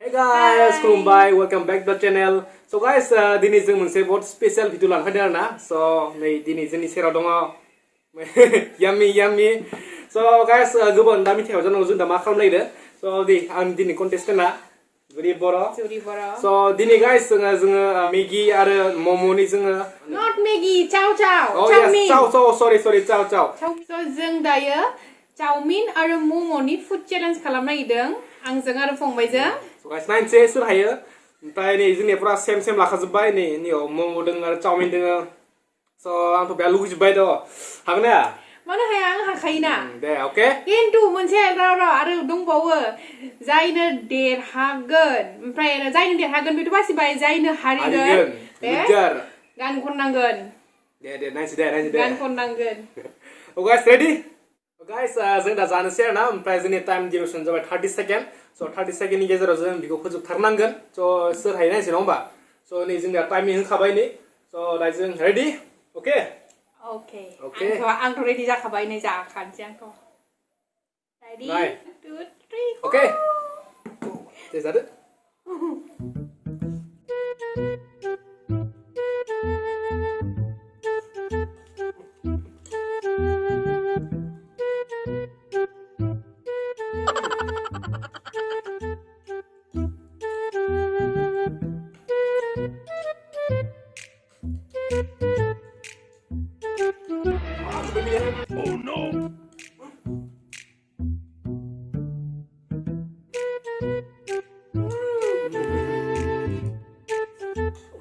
Hey guys, खुलुमबाय, welcome back to the channel. So guys, दिनै जों मोनसे बहुत स्पेशल भिडिअ लानो फैदों आरोना. So नै दिनै जोंनि सेराव दङ yummy. So guys, गोबां दा मिथायाव जानांगौ जों दा मा खालामलायदो. So आं दिनै कन्टेस्टेन्टआ जुरि बर'. So दिनै guys जोङो मेगि आरो मम'नि जोङो Not Maggi, chow. Oh yes, chow, sorry, chow. So जों दायो चाउमिन आरो मम'नि फुड चेलेन्ज खालामनो नागिरदों आंजों आरो फंबायजों. So guys, नायनोसै सोर हायो. ओमफ्राय नै जोंनिया पुरा सेम लाखाजोब्बाय नैयाव मम' दङ आरो चाउमिन दङ. So आंथ' बेया लुगैजोब्बाय द'. हागोन ना? मानो हाया आं हाखायोना. दे, okay? खिन्थु मोनसे आरो दंबावो जायनो देरहागोन ओमफ्राय जायनो देरहागोन बेथ' बासिबाय जायनो हारिगोन बे गान खननांगोन. दे नायसै दे. गान खननांगोन. Oh guys, ready? Guys, जों दा जानोसै आरोना ओमफ्राय जोंनि टाइम डिउरेसन जाबाय 30 सेकेन्ड. So 30 सेकेन्डनि गेजेराव जों बेखौ फोजोबथारनांगोन. So सोर हायो नायसै नङा होमबा? So नै जोंनिया टाइमिं होखाबाय नै. So दा जों ready? Okay? Okay. आंथ' रेडि जाखाबाय नै जाखानोसै आंथ'. Ready? 1, 2, 3, 4. Okay. दे जादो. Oh no!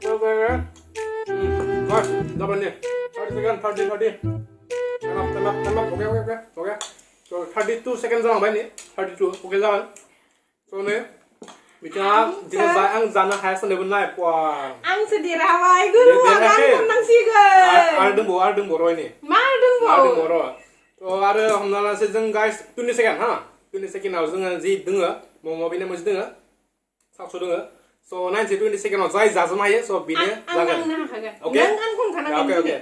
Okay. Guys, dapat nih. 30 second, 30. Time up. Okay. So 32 seconds जालांबाय nih. 32. Okay जागोन. So nih, बिथाङा दिनै आं जानो हाया सानदोंमोन ना. Wah. आंसो देरहाबाय गोरोबा गान खननांसिगोन. आरो दंबावो रय nih. मा दंबावो र'. So आरो हमना लासै जों guys 20 सेकेन्ड हा. 20 सेकेन्डआव जोङो जि दोङो मम' बेनो मोनसे दोङो. साक्स दोङो. So 20 सेकेन्डआव जाय जाजोबनो हायो so बेनो जागोन. आं हागोन. Okay? नों गान खनखानांगोन.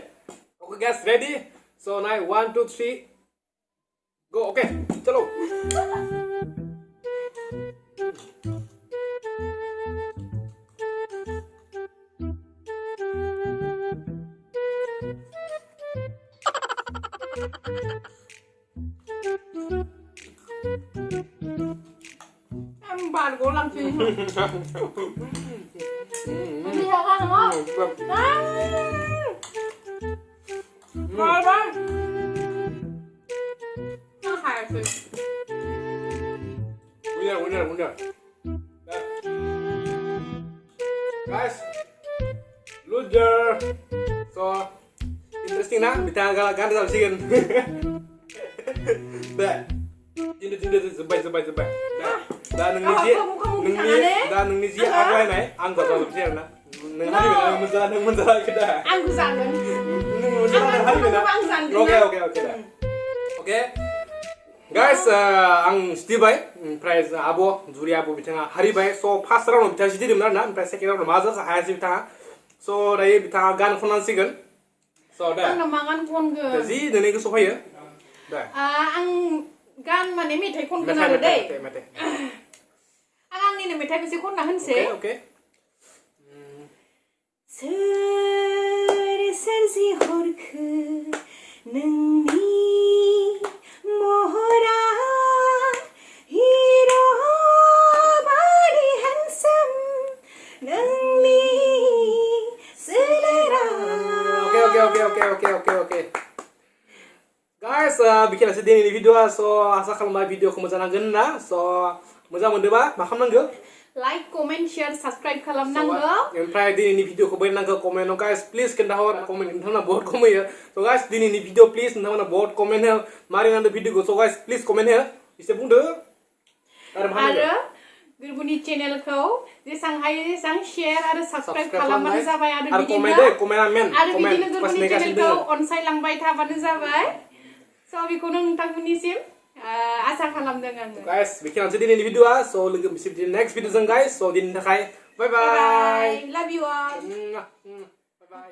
Okay guys, ready? So now 1 2 3 go. Okay, चलो. Baru langsung. Lihat kan mau? Bang. Nah, hasil. Winner. Guys, loser. So interesting na? Kita agak sama sih kan. Dah. Jindu sebay. दा नोंनि जि आग्लायनाय आं जाजोबसै आरोना नों हारिबाय नों मोनजायाखै दा आंखौ जागोन नों हारिबाय ना अके गाइस आं जितिबाय ओमफ्राय आब' जुरि आब' बिथाङा हारिबाय स' फार्स्ट राउन्डआव बिथाङा जितिदोंमोन आरोना ओमफ्राय सेकेन्ड राउन्डआव मा जाखो हायासै बिथाङा स' दायो बिथाङा गान खननांसिगोन स' दा आंना मा गान खनगोन जि नोंनि गोसोआव फैयो दा आं गान माने मेथाइ खनगोन आरो दै आंनिनो मेथाइ मोनसे खनना होनसै Okay. सोर सोरजिहरखो नोंनि महरा हिर' बादि हेन्डसाम नोंनि सोलेरा Okay. Guys, bikin दिनैनि भिडिअ'आ स' आसा खालामबाय भिडिअ'खौ मोजां नांगोन ना स' मोजां मोनदोंबा मा खालामनांगौ लाइक कमेन्ट शेयार साबस्क्राइब खालामनांगौ ओमफ्राय दिनैनि भिडिअ'खौ बायनांगौ कमेन्टआव गाइस प्लिज खोन्थाहर कमेन्ट नोंथांमोना बहुत खमायो स' गाइस दिनैनि भिडिअ प्लिज नोंथांमोना बहुत कमेन्ट हो मारै नांदों भिडिअ'खौ स' गाइस प्लिज कमेन्ट हो एसे बुंदो आरो गुरबुनि चेनेलखौ जेसां हायो जेसां शेयार आरो साबस्क्राइब खालामबानो जाबाय आरो बिदिनो गुरबुनि चेनेलखौ अनसायलांबाय थाबानो जाबाय स' बेखौनो नोंथांमोननिसिम आसा खालामदों आङो गाइस बेखिनियानोसै दिनैनि भिडिअ'आ स' लोगो मोनसे नेक्स्ट भिडिअ'जों गाइस स' दिनैनि थाखाय बाय love you all बाय